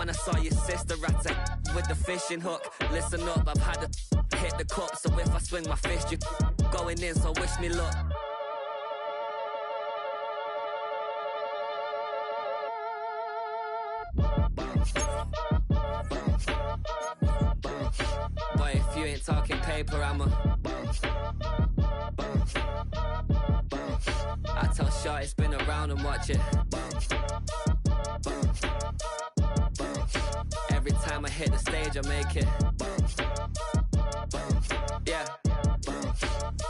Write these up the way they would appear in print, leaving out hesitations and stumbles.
when I saw your sister at it with the fishing hook. Listen up, I've had to hit the cup, so if I swing my fist, you going in, so wish me luck. Boy, if you ain't talking paper, I'ma I tell Shorty spin around and watch it. Every time I hit the stage, I make it. Yeah.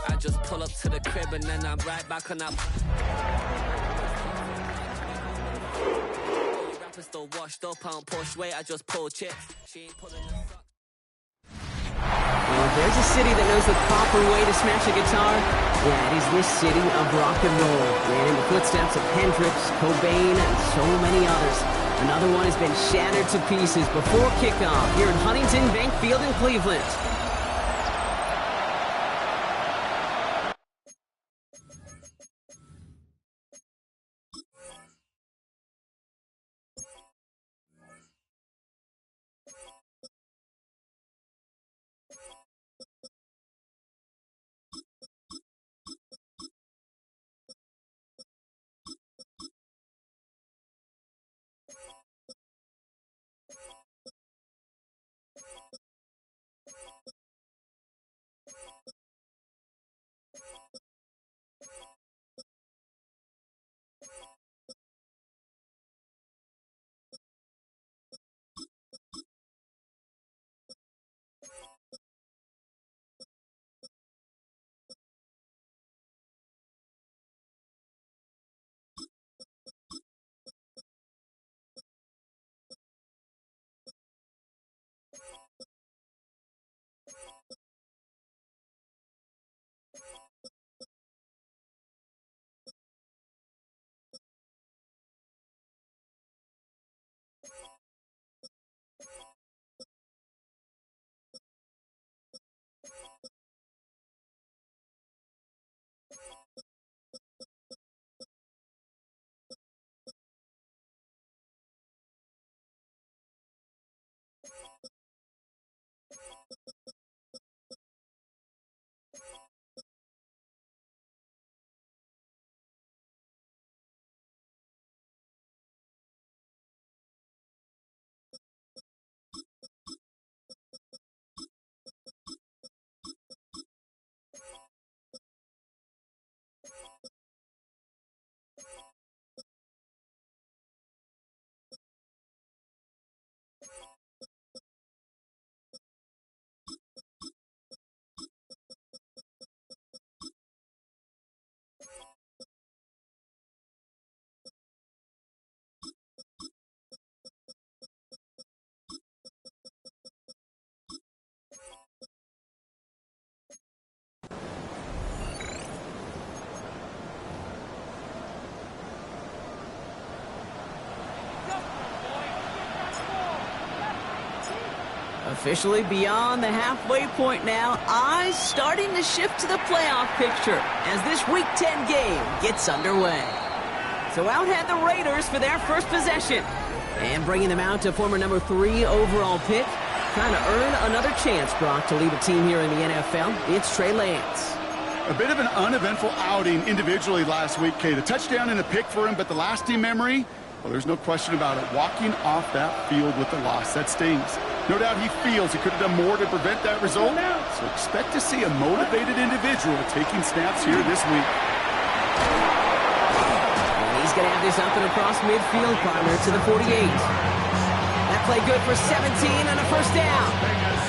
I just pull up to the crib and then I'm right back on that. Rappers still washed up, I don't push weight, I just pull chips. She ain't pulling the fuck. Well, if there's a city that knows the proper way to smash a guitar, yeah, it is this city of rock and roll. Ran in the footsteps of Hendrix, Cobain, and so many others. Another one has been shattered to pieces before kickoff here at Huntington Bank Field in Cleveland. Officially beyond the halfway point now, eyes starting to shift to the playoff picture as this Week 10 game gets underway. So out head the Raiders for their first possession. And bringing them out to former number 3 overall pick, trying to earn another chance, Brock, to lead a team here in the NFL. It's Trey Lance. A bit of an uneventful outing individually last week, Kate. A touchdown and a pick for him, but the lasting memory, well, there's no question about it. Walking off that field with the loss, that stings. No doubt he feels he could have done more to prevent that result. So expect to see a motivated individual taking snaps here this week. And he's going to have this up and across midfield, partner, to the 48. That play good for 17 and a first down.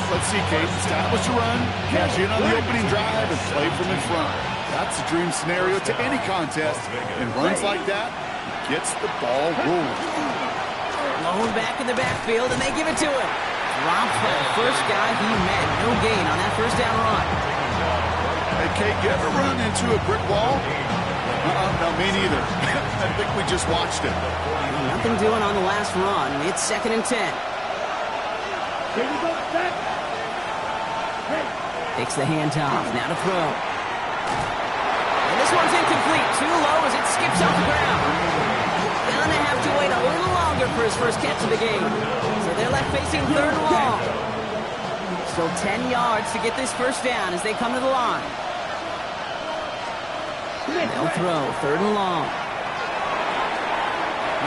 Let's see, Kate. Establish a run, cash in on the opening drive, and play from in front. That's a dream scenario to any contest. And runs like that, gets the ball rolling. Blown back in the backfield, and they give it to him. Dropped by the first guy he met. No gain on that first down run. Hey, Kate, you ever run into a brick wall? No, me neither. I think we just watched it. Nothing doing on the last run. It's 2nd and 10. Takes the handoff. Now to throw. And this one's incomplete. Too low as it skips off the ground. Gonna have to wait a little longer for his first catch of the game. facing third and long. Still 10 yards to get this first down as they come to the line. They'll throw third and long.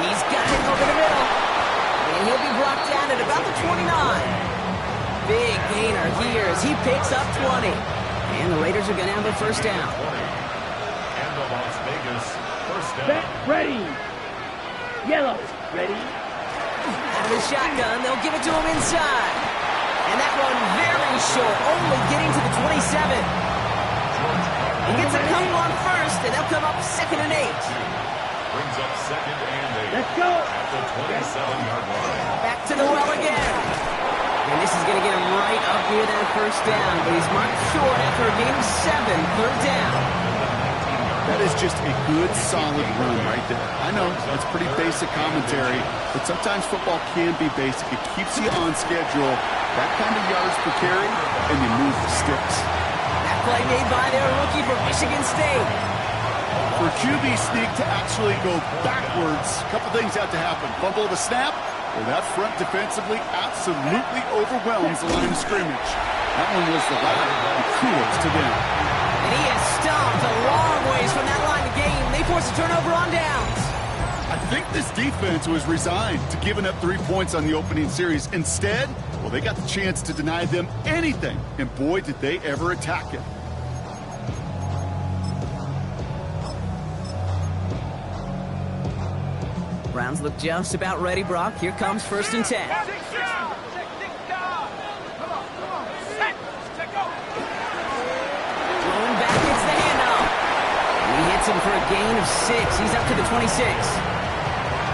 He's got it over the middle. And he'll be brought down at about the 29. Big gainer here as he picks up 20. And the Raiders are going to have a first down. And the Las Vegas first down. Set, ready. Yellow, ready. Out of the shotgun, they'll give it to him inside. And that one very short, only getting to the 27. He gets a couple on first, and they'll come up 2nd and 8. Brings up 2nd and 8. Let's go. At the 27-yard line. Back to the well again. And this is going to get him right up near that first down, but he's marked short after a gain of 7, third down. That is just a good, solid run right there. I know, that's pretty basic commentary, but sometimes football can be basic. It keeps you on schedule, that kind of yards per carry, and you move the sticks. That play made by their rookie from Michigan State. For QB sneak to actually go backwards, a couple things have to happen. Fumble of a snap, or that front defensively absolutely overwhelms the line of scrimmage. That one was the latter, and kudos to them. And he has stomped a long ways from that line of game. They force a turnover on downs. I think this defense was resigned to giving up 3 points on the opening series. Instead, well, they got the chance to deny them anything, and boy, did they ever attack it. Browns look just about ready, Brock. Here comes 1st and 10. Throwing back, it's the handoff. He hits him for a gain of 6. He's up to the 26.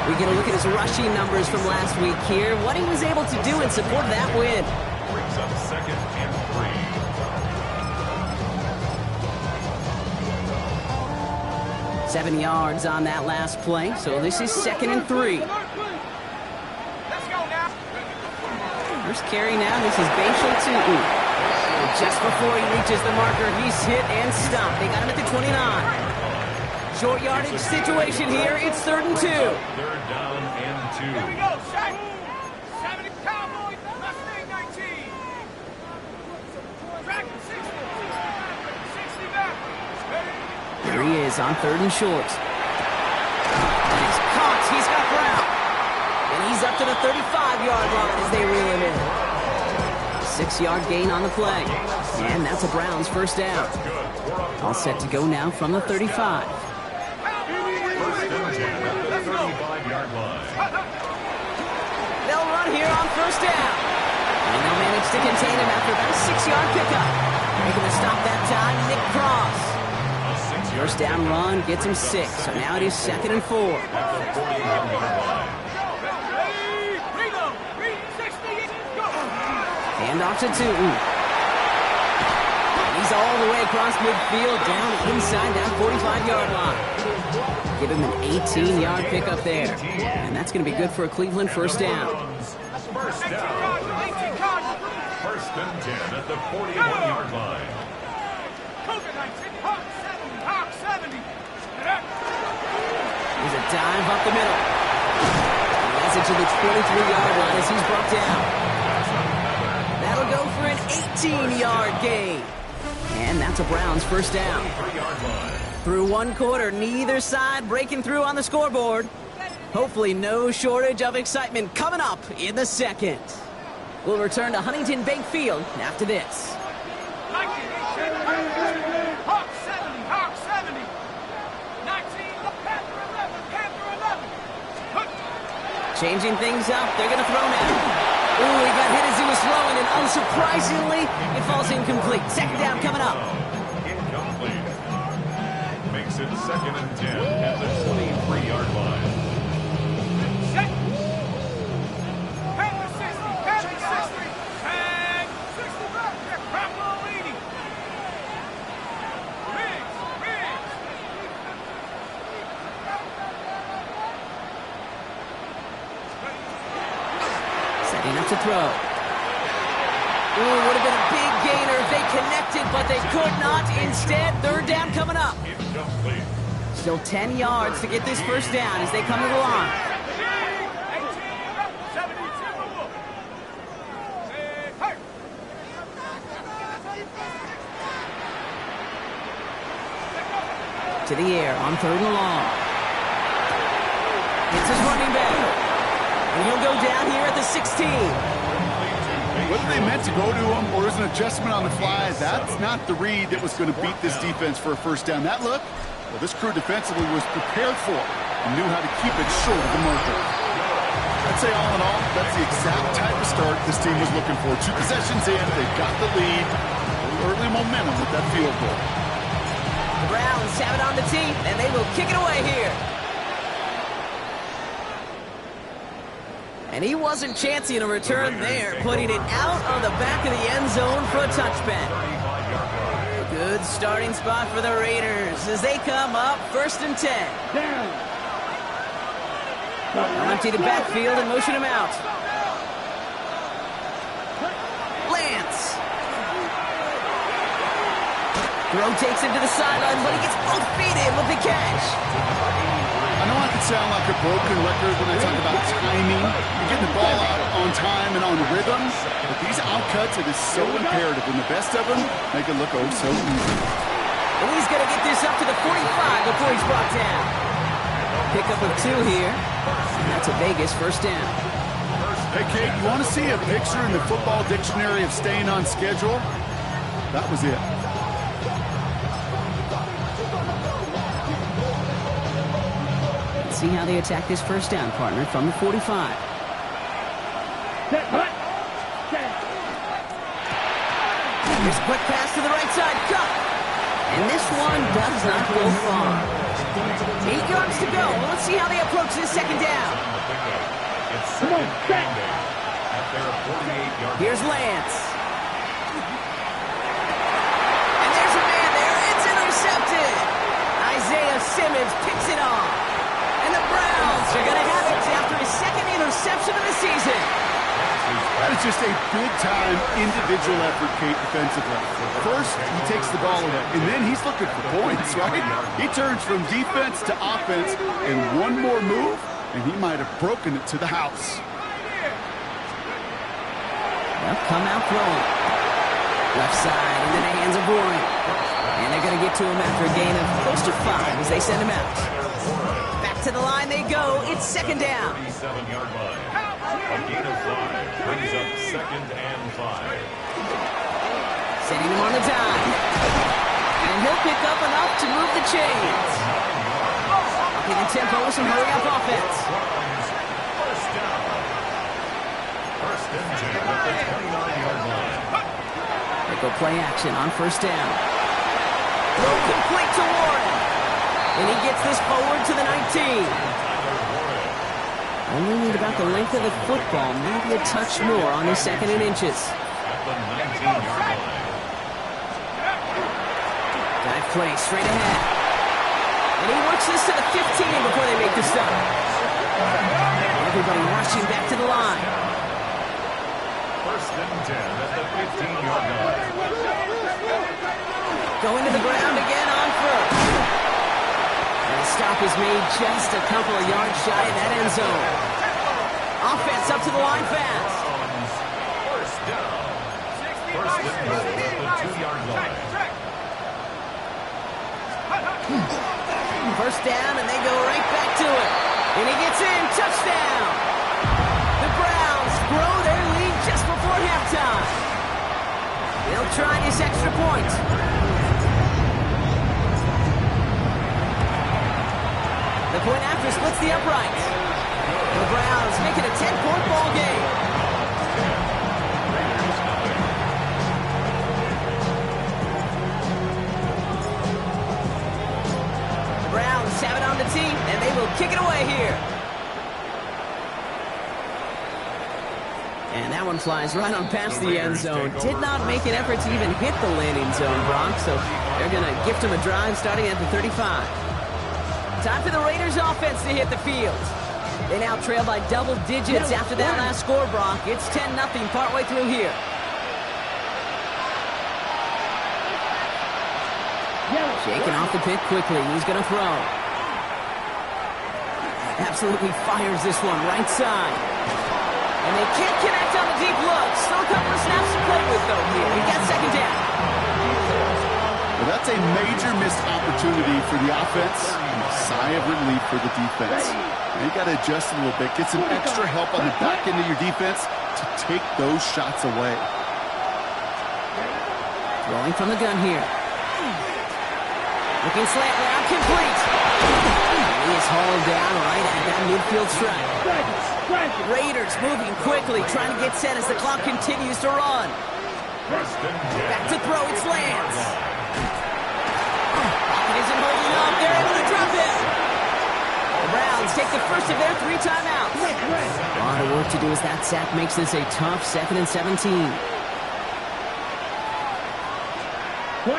We get a look at his rushing numbers from last week here. What he was able to do in support of that win. Brings up 2nd and 3. 7 yards on that last play, so this is 2nd and 3. First carry now, this is Bashal Tutu. Just before he reaches the marker, he's hit and stopped. They got him at the 29. Short yardage situation here, it's 3rd and 2. 3rd down and 2. Here we go, Shaq. 70 Cowboys, Mustang 19. Dragon 60. 60 back. Here he is on 3rd and short. He's caught. He's got Brown. And he's up to the 35-yard line as they reel him in. 6-yard gain on the play. And that's a Browns first down. All set to go now from the 35. 1st and 10 at the 35-yard line. They'll run here on first down. And they'll manage to contain him after about a 6-yard pickup. Making the stop that time, Nick Cross. First down run gets him 6, so now it is 2nd and 4. Hand off to Tutu. He's all the way across midfield, down inside that 45-yard line. Give him an 18-yard pickup there. And that's going to be good for a Cleveland first down. First down. 1st and 10 at the 41-yard line. Here's a dive up the middle. And that's it to the 23-yard line as he's brought down. That'll go for an 18-yard gain. And that's a Browns first down. Through one quarter, neither side breaking through on the scoreboard. Hopefully no shortage of excitement coming up in the second. We'll return to Huntington Bank Field after this. Hawk 70, Hawk 70. 19, Panther 11, Panther 11. Changing things up, they're going to throw now. Ooh, he got hit as he was throwing, and unsurprisingly, it falls incomplete. Second down coming up. Incomplete. Makes it 2nd and 10 at the 23-yard line. Set. Panther 60, Panther 60. And 60 back there, Panther leading. Riggs. Setting up to throw. Ooh, would have been a big gainer if they connected, but they could not. Instead, third down coming up. Incomplete. Still 10 yards to get this first down as they come to the line. To the air on 3rd and long. It's his running back. And he'll go down here at the 16. Whether they meant to go to him or there's an adjustment on the fly, that's not the read that was going to beat this defense for a first down. That look, well, this crew defensively was prepared for it and knew how to keep it short of the marker. I'd say all in all, that's the exact type of start this team was looking for. 2 possessions in, they've got the lead. Early momentum with that field goal. The Browns have it on the tee, and they will kick it away here. And he wasn't chancing a return there, putting it out on the back of the end zone for a touchback. A good starting spot for the Raiders as they come up 1st and 10. Down. They'll empty the backfield and motion him out. Lance. Throw takes him to the sideline, but he gets both feet in with the catch. I know I can sound like a broken record when I talk about timing and getting the ball out on time and on rhythm, but these outcuts, it is so imperative, and the best of them make it look oh so easy. And he's going to get this up to the 45 before he's brought down. Pickup of 2 here. And that's a Vegas first down. Hey, Kate, you want to see a picture in the football dictionary of staying on schedule? That was it. See how they attack this first down, partner, from the 45. Set, hut. Set. Here's a quick pass to the right side. Cut. And this one does not go far. 8 yards to go. Well, let's see how they approach this second down. Come on, set. Here's Lance. And there's a man there. It's intercepted. Isaiah Simmons picks it off. And the Browns are going to have it after his 2nd interception of the season. That is just a big-time individual effort, Kate, defensively. First, he takes the ball away, and then he's looking for points, right? He turns from defense to offense, and one more move, and he might have broken it to the house. They'll come out throwing. Left side into the hands of Roy. And they're going to get to him after a gain of close to 5 as they send him out. Back to the line they go. It's 2nd down. 37-yard line. A gain of 5 brings up 2nd and 5. Setting him on the dime. And he'll pick up enough to move the chains. Upping the tempo with some hurry-up offense. First down. 1st and 10 at the 29-yard line. They go play action on 1st down. Throw complete to Warren. And he gets this forward to the 19. Only need about the length of the football, maybe a touch more on his 2nd and inches. At the 19-yard line. Dive play straight ahead. And he works this to the 15 before they make the stop. Everybody rushing back to the line. 1st and 10 at the 15-yard line. Going to the ground again on 1st. And the stop is made just a couple of yards shy of that end zone. Offense up to the line fast. First down. 1st and goal at the 2-yard line. 1st down, and they go right back to it. And he gets in. Touchdown. The Browns grow their lead just before halftime. They'll try this extra point. The point after splits the uprights. The Browns make it a 10-point ball game. The Browns have it on the tee, and they will kick it away here. And that one flies right on past the end zone. Did not make an effort to even hit the landing zone, Bronx, so they're going to gift him a drive starting at the 35. Time for the Raiders offense to hit the field. They now trail by double digits after that last score, Brock. It's 10-0 partway through here. Shaking off the pit quickly. He's going to throw. Absolutely fires this one right side. And they can't connect on the deep look. Still a couple of snaps to play with, though, here. He got 2nd down. Well, That's a major missed opportunity for the offense and a sigh of relief for the defense. Now you got to adjust a little bit, get some extra help on the back end of your defense to take those shots away. Throwing from the gun here. Looking slant route, complete. He is hauled down right at that midfield stripe. Raiders moving quickly, trying to get set as the clock continues to run. Back to throw, it's Lance. Pocket isn't holding up, they're able to drop it. The Browns take the first of their 3 timeouts. A lot of work to do as that sack makes this a tough 2nd and 17.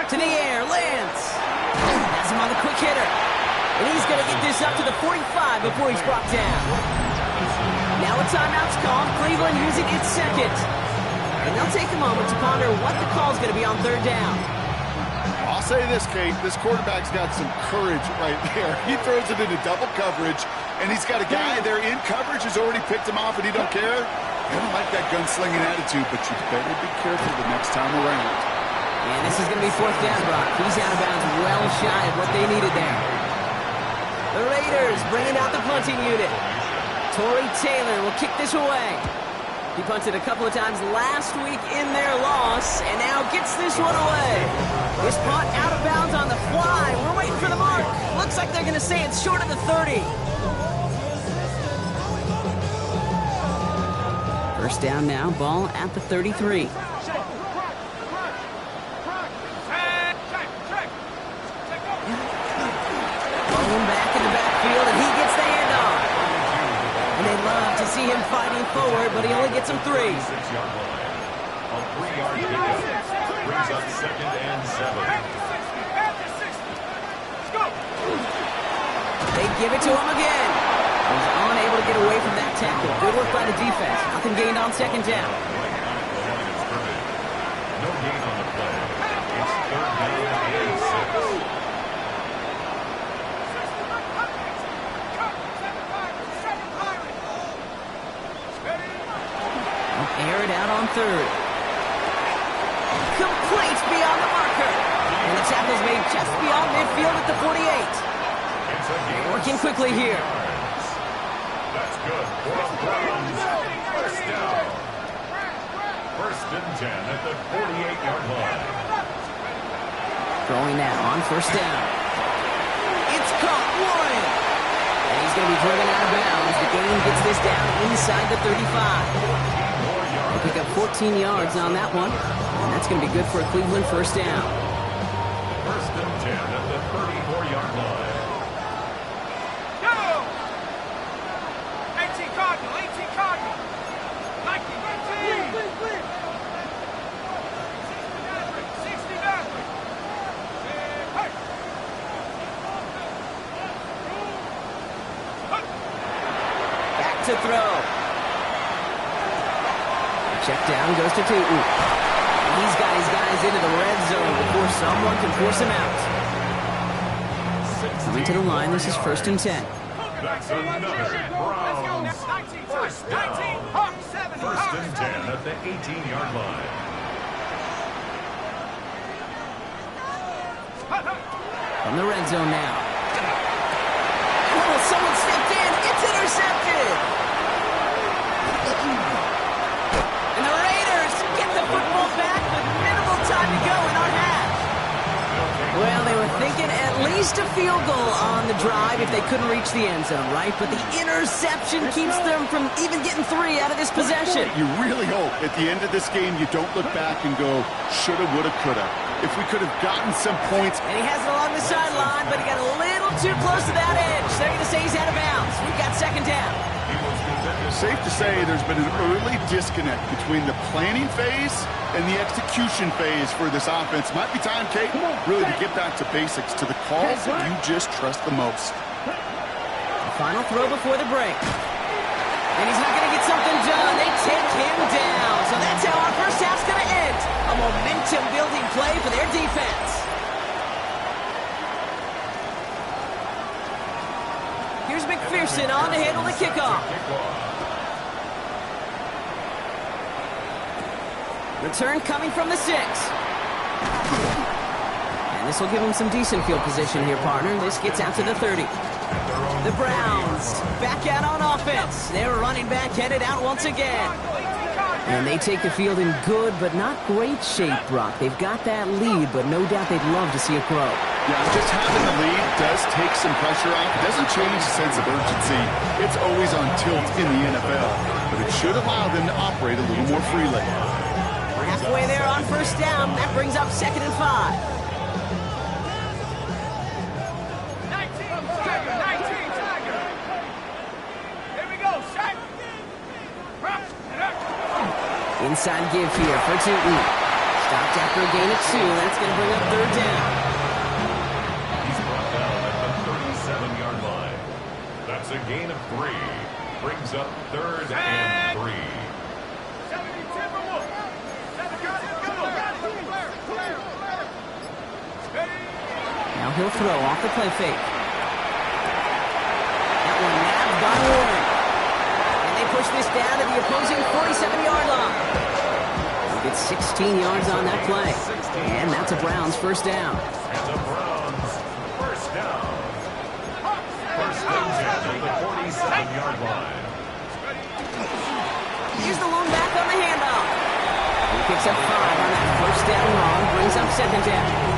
To the air, Lance. Has him on the quick hitter. And he's going to get this up to the 45 before he's brought down. Now a timeout's called, Cleveland using its second. And they'll take a moment to ponder what the call's going to be on 3rd down. I'll say this, Kate, this quarterback's got some courage right there. He throws it into double coverage, and he's got a guy there in coverage who's already picked him off, and he don't care. I don't like that gunslinging attitude, but you better be careful the next time around. And this is going to be 4th down, Brock. He's out of bounds well shy of what they needed there. The Raiders bringing out the punting unit. Torrey Taylor will kick this away. He punted a couple of times last week in their loss, and now gets this one away. This punt out of bounds on the fly. We're waiting for the mark. Looks like they're going to say it's short of the 30. First down now, ball at the 33. Bowling back in the backfield, and he gets the handoff. And they love to see him fighting forward, but he only gets him 3. 6-yard line. A 3-yard pickup brings up 2nd and 7. They give it to him again. He's unable to get away from that tackle. Good work by the defense. Nothing gained on 2nd down. No gain on the play. It's 3rd down and 6. Air it out on 3rd. Complete beyond the marker. And the tackle's made just beyond midfield at the 48. They're working quickly here. That's good for the Browns. First down. 1st and 10 at the 48-yard line. Throwing now on 1st down. It's caught, Warren. And he's going to be driven out of bounds. The gain gets this down inside the 35. They'll pick up 14 yards on that one. And that's going to be good for a Cleveland 1st down. 1st and 10 at the 34-yard line. Go! 18 Cardinal, 18 Cardinal. 19, 19. 60 Maverick. Hey! Back to throw. Check down goes to Tootin. He's got his guys into the red zone before someone can force him out. Coming to the line, this is 1st and 10. That's another Browns. 19, 1st down. 19, Hawk 70. 1st and 10 at the 18-yard line. From the red zone now. Oh, someone stepped in. It's intercepted. And the Raiders get the football back with minimal time to go in our half. Well, they were thinking at least a field goal on the drive if they couldn't reach the end zone, right? But the interception keeps them from even getting 3 out of this possession. You really hope at the end of this game you don't look back and go, shoulda, woulda, coulda. If we could have gotten some points. And he has it along the sideline, but he got a little too close to that edge. They're going to say he's out of bounds. We've got 2nd down. Safe to say there's been an early disconnect between the planning phase and the execution phase for this offense. Might be time, Kate, really to get back to basics, to the calls that you just trust the most. The final throw before the break. And he's not going to get something done. They take him down. So that's how our first half's going to end. A momentum-building play for their defense. Here's McPherson on to handle the kickoff. Return coming from the 6. And This will give them some decent field position here, partner. This gets out to the 30. The Browns back out on offense. They're running back headed out once again. And they take the field in good but not great shape, Brock. They've got that lead, but no doubt they'd love to see it grow. Yeah, just having the lead does take some pressure off. It doesn't change the sense of urgency. It's always on tilt in the NFL. But it should allow them to operate a little more freely. Halfway there on first down. That brings up 2nd and 5. 19, Tiger. Here we go, shot. Inside give here for Tootin. Stopped after a gain of 2. That's going to bring up 3rd down. He's brought down at the 37-yard line. That's a gain of 3. Brings up 3rd and 3. Now he'll throw off the play fake. That one nabbed by Warren. And they push this down to the opposing 47-yard line. They get 16 yards on that play. And that's a Browns first down. And the Browns first down. First and 10 at the 47-yard line. Here's the lone back on the handoff. He picks up 5 on that first down run. Brings up 2nd down.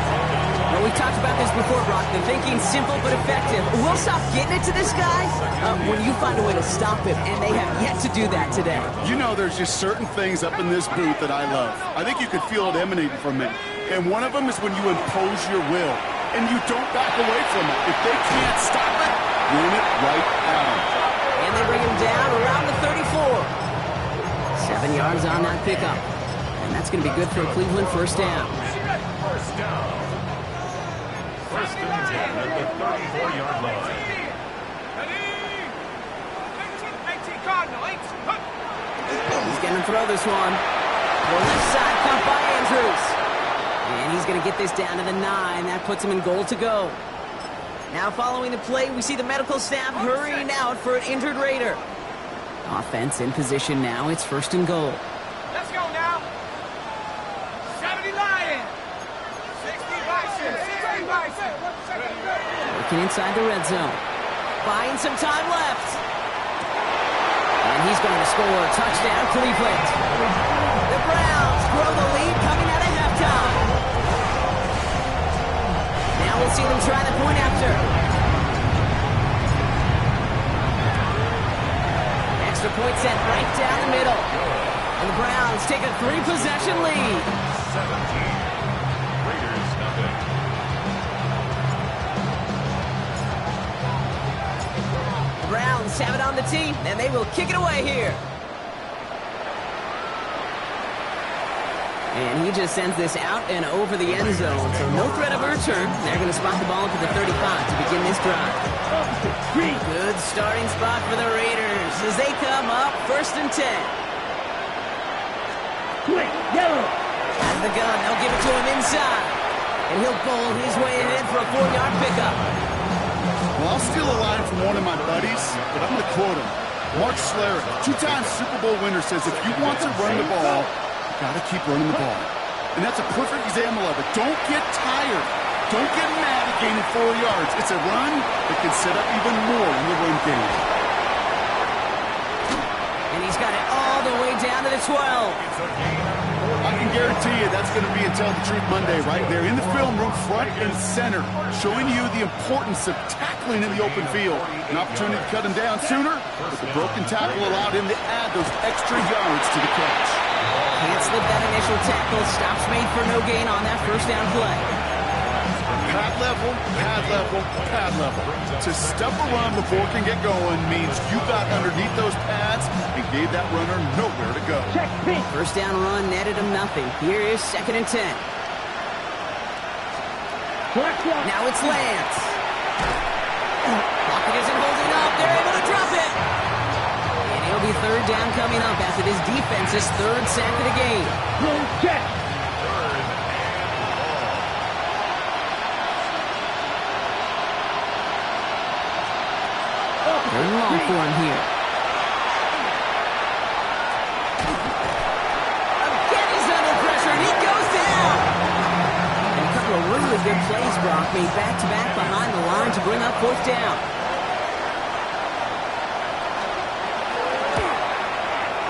Well, we talked about this before, Brock. The thinking's simple but effective. We'll stop getting it to this guy when you find a way to stop him, and they have yet to do that today. You know, there's just certain things up in this booth that I love. I think you could feel it emanating from him. And one of them is when you impose your will, and you don't back away from it. If they can't stop it, run it right at them. And they bring him down around the 34. 7 yards on that pickup. And that's going to be good for a Cleveland first down. First down. First and 10 at the 34-yard line. 18 Cardinal, 18. He's going to throw this one. The left side caught by Andrews. And he's going to get this down to the 9. That puts him in goal to go. Now following the play, we see the medical staff hurrying out for an injured Raider. Offense in position now. It's 1st and goal. Let's go now. 70 Lions. 60 Bison. 60 Bison. Working inside the red zone. Buying some time left. And he's going to score. Touchdown, Cleveland. The Browns grow the lead coming out of halftime. Now we'll see them try the point after. Extra point sent right down the middle. And the Browns take a 3-possession lead. 17. Raiders nothing. The Browns have it on the tee, and they will kick it away here. And he just sends this out and over the end zone, so no threat of a return. They're going to spot the ball to the 35 to begin this drive. Good starting spot for the Raiders as they come up 1st and 10. Quick, yellow. Out of the gun, they'll give it to him inside. And he'll bowl his way ahead for a 4-yard pickup. Well, I'll steal a line from one of my buddies, but I'm going to quote him. Mark Schlereth, 2-time Super Bowl winner, says if you want to run the ball, got to keep running the ball. And that's a perfect example of it. Don't get tired. Don't get mad at gaining 4 yards. It's a run that can set up even more in the run game. And he's got it all the way down to the 12. I can guarantee you that's going to be a Tell the Truth Monday right there in the film room, front and center, showing you the importance of tackling in the open field. An opportunity to cut him down sooner, but the broken tackle allowed him to add those extra yards to the catch. Can't slip that initial tackle. Stops made for no gain on that first down play. Pad level, pad level, pad level. To stop a run before it can get going means you got underneath those pads and gave that runner nowhere to go. Check pink. First down run netted him nothing. Here is 2nd and 10. Black one. Now it's Lance. Pocket isn't holding up. They're able to drop it. And it'll be 3rd down coming up after this defense's 3rd sack of the game. Roll check. They're long for him here. Again, he's under pressure, and he goes down. And a couple of really good plays, Brock, made back-to-back behind the line to bring up fourth down.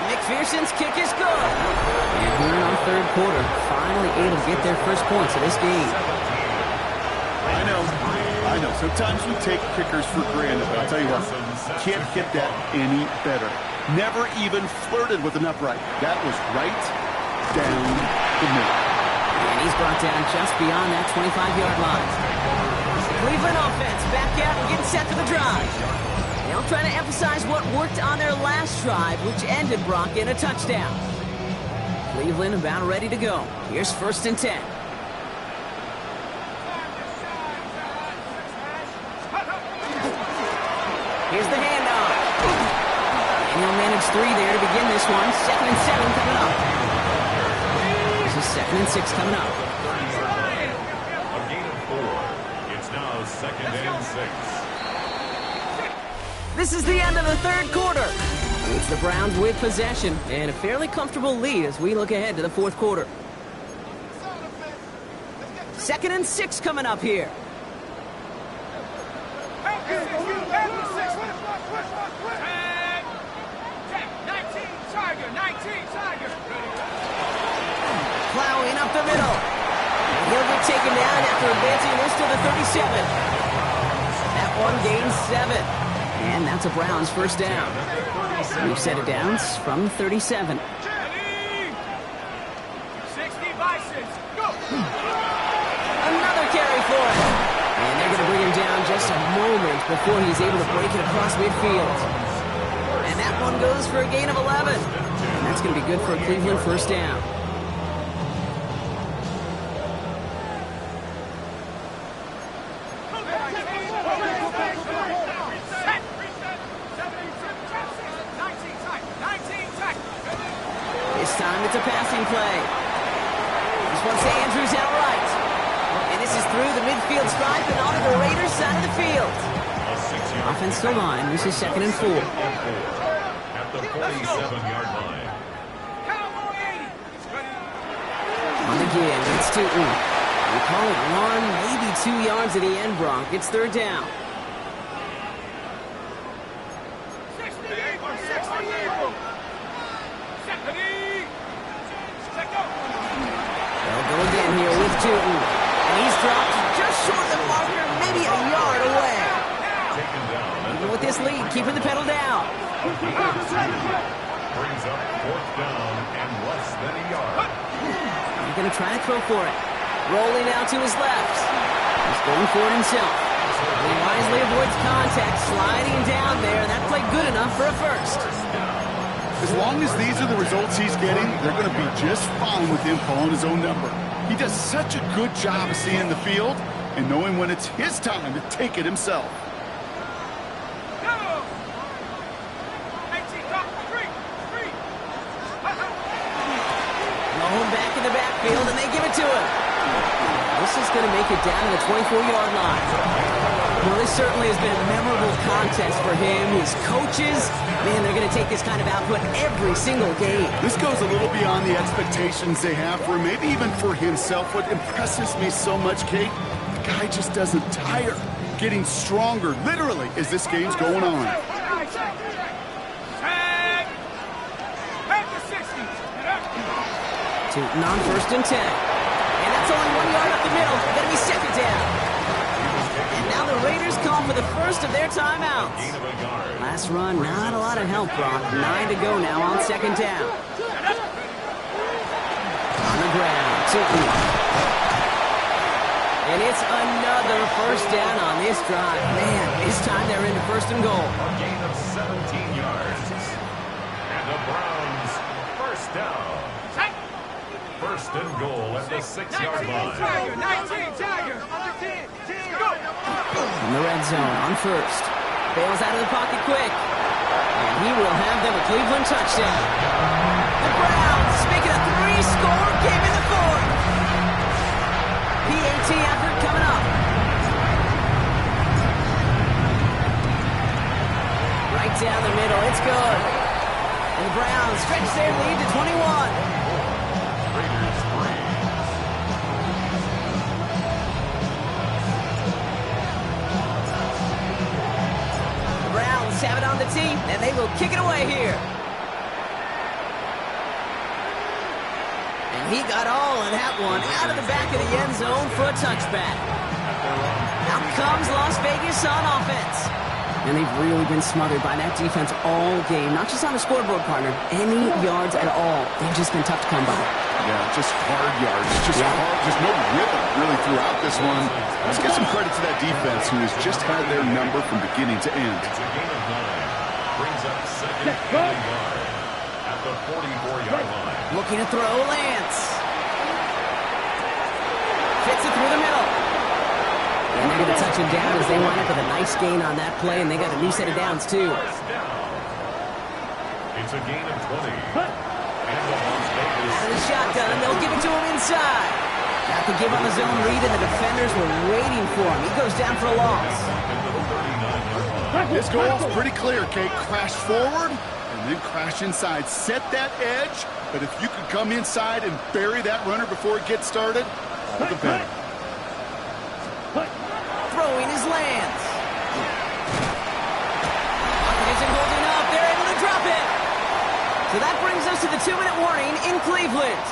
McPherson's kick is good. And here in our third quarter, finally able to get their first points of this game. I know. Sometimes we take kickers for granted, but I'll tell you what, can't hit that any better. Never even flirted with an upright. That was right down the middle. And he's brought down just beyond that 25-yard line. Cleveland offense back out and getting set for the drive. They'll try to emphasize what worked on their last drive, which ended, Brock, in a touchdown. Cleveland about ready to go. Here's 1st and 10. Here's the handoff. And he'll manage 3 there to begin this one. 2nd and 7 coming up. This is 2nd and 6 coming up. A gain of 4. It's now 2nd and 6. This is the end of the third quarter. It's the Browns with possession and a fairly comfortable lead as we look ahead to the fourth quarter. 2nd and 6 coming up here. Plowing up the middle. He'll get taken down after advancing this to the 37. That one gains 7. And that's a Browns first down. We've set it down from 37. 60 Bisons. Go! Another carry for him. And they're going to bring him down just a moment before he's able to break it across midfield. And that one goes for a gain of 11. And that's going to be good for a Cleveland first down. This time it's a passing play. This one's to Andrews outright. And this is through the midfield stripe and onto the Raiders side of the field. Offensive line, this is 2nd and 4. At the 47-yard line. On again, it's Tootin. We call it 1, maybe 2 yards at the end, Brock. It's 3rd down. They'll go again here with Tootin. And he's dropped just short of the marker, maybe a yard away. Taken down. Even with this lead, keeping the pedal down. Brings up 4th down and less than a yard. He's going to try to throw for it. Rolling out to his left. He's going for it himself. He wisely avoids contact, sliding down there, and that played good enough for a first. As long as these are the results he's getting, they're going to be just fine with him calling his own number. He does such a good job of seeing the field and knowing when it's his time to take it himself. Low back in the backfield, and they give it to him. This is going to make it down to the 24-yard line. Well, this certainly has been a memorable contest for him. His coaches, man, they're going to take this kind of output every single game. This goes a little beyond the expectations they have for him, maybe even for himself. What impresses me so much, Kate, the guy just doesn't tire. Getting stronger, literally, as this game's going on. Tootin on 1st and 10. And that's only 1 yard up the middle. Going to be 2nd down. And now the Raiders call for the first of their timeouts. Last run, not a lot of help, Brock. 9 to go now on 2nd down. On the ground, Tootin. And it's another first down on this drive. Man, this time they're into 1st and goal. A gain of 17 yards. And the Browns first down. 1st and goal at the 6-yard line. In the red zone on 1st. Bails out of the pocket quick. And he will have them a Cleveland touchdown. The Browns making a 3-score game in the 4th. PAT effort coming up. Right down the middle. It's good. And the Browns stretch their lead to 21. kick it away here. And he got all of that one out of the back of the end zone for a touchback. Out comes Las Vegas on offense. And they've really been smothered by that defense all game. Not just on the scoreboard, partner. Any yards at all. They've just been tough to come by. Yeah, just hard yards. Just hard. Just no rhythm really throughout this one. Let's give some credit to that defense who has just had their number from beginning to end. It's a gain of 9. Brings up second and yard at the 44-yard line. Looking to throw Lance. Fits it through the middle. And they're going to touch him down as they wind up with a nice gain on that play, and they got a new set of downs, too. First down. It's a gain of 20. And the Las Vegas. Out of the shotgun, they'll give it to him inside. Got the give on the zone read, and the defenders were waiting for him. He goes down for a loss. Into the 39-yard line. This goal is pretty clear, Kate. Crash forward and then crash inside. Set that edge, but if you could come inside and bury that runner before it gets started, all the better. Throwing his Lance. Pocket isn't holding up. They're able to drop it. So that brings us to the 2-minute warning in Cleveland.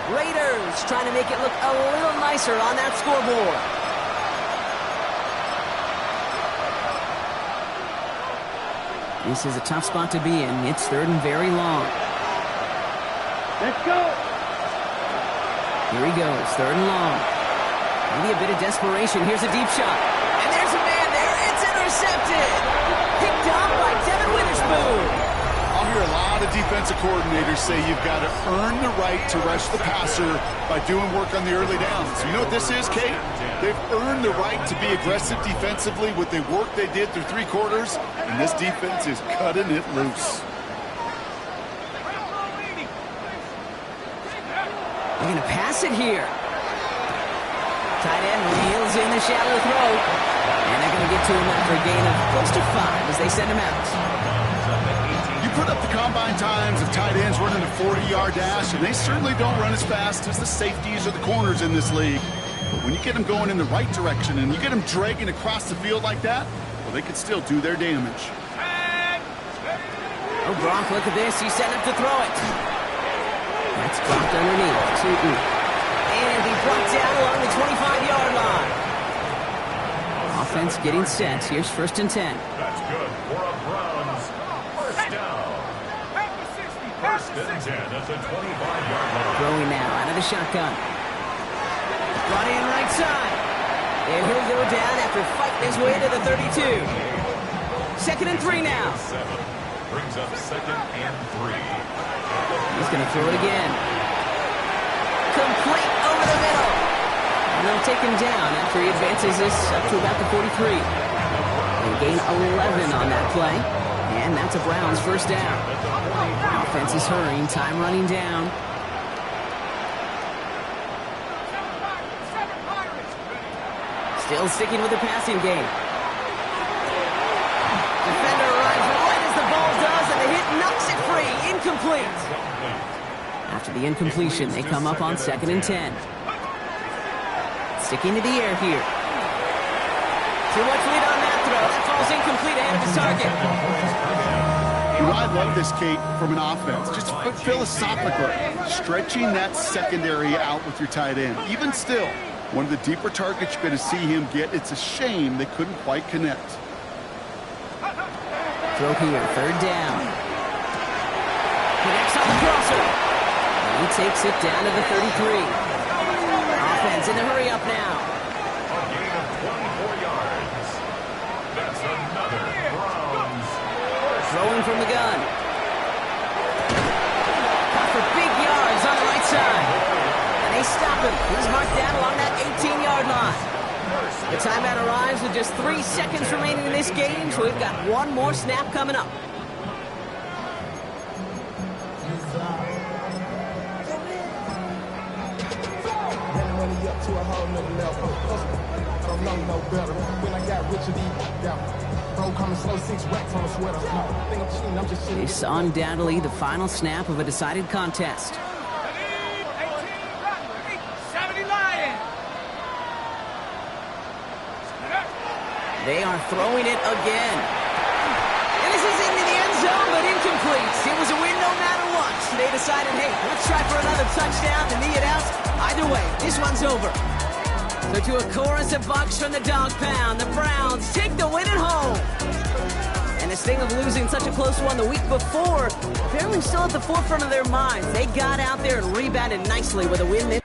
Raiders trying to make it look a little nicer on that scoreboard. This is a tough spot to be in. It's third and very long. Let's go. Here he goes, third and long. Maybe a bit of desperation. Here's a deep shot. And there's a man there. It's intercepted. Picked up by Devin Witherspoon. I'll hear a lot of defensive coordinators say you've got to earn the right to rush the passer by doing work on the early downs. You know what this is, Kate? They've earned the right to be aggressive defensively with the work they did through 3 quarters, and this defense is cutting it loose. They're going to pass it here. Tight end reels in the shallow throw. And they're going to get to him after a gain of close to 5 as they send him out. You put up the combine times of tight ends running a 40-yard dash, and they certainly don't run as fast as the safeties or the corners in this league. But when you get them going in the right direction and you get them dragging across the field like that, well, they can still do their damage. Oh, Gronk, look at this. He's setting up to throw it. That's dropped underneath. And he brought down along the 25-yard line. Offense getting set. Here's 1st and 10. That's good for a Browns. First down. First and 10 at the 25-yard line. Throwing now out of the shotgun. Brought in right side. And he'll go down after fighting his way to the 32. 2nd and 3 now. 7 brings up 2nd and 3. He's going to throw it again. Complete over the middle. And they'll take him down after he advances this up to about the 43. They gain 11 on that play. And that's a Browns first down. Offense is hurrying. Time running down. Still sticking with the passing game. Defender arrives right as the ball does, and the hit knocks it free. Incomplete. After the incompletion, they come up on 2nd and 10. Sticking to the air here. Too much lead on that throw. That falls incomplete ahead of his target. You know, I love this, Kate, from an offense. Just philosophically, stretching that secondary out with your tight end. Even still, one of the deeper targets you're going to see him get. It's a shame they couldn't quite connect. Throw here, 3rd down. Connects on the crosser. And he takes it down to the 33. Offense in the hurry up now. A gain of 24 yards. That's another Browns. Throwing from the gun. Got for big yards on the right side. And they stop him. He's marked down along that 18-yard line. The timeout arrives with just 3 seconds remaining in this game, so we've got one more snap coming up. This undoubtedly the final snap of a decided contest. They are throwing it again. And this is into the end zone, but incomplete. It was a win no matter what. They decided, hey, let's try for another touchdown to knee it out. Either way, this one's over. So to a chorus of bucks from the dog pound, the Browns take the win at home. And the sting of losing such a close one the week before, apparently still at the forefront of their minds. They got out there and rebounded nicely with a win this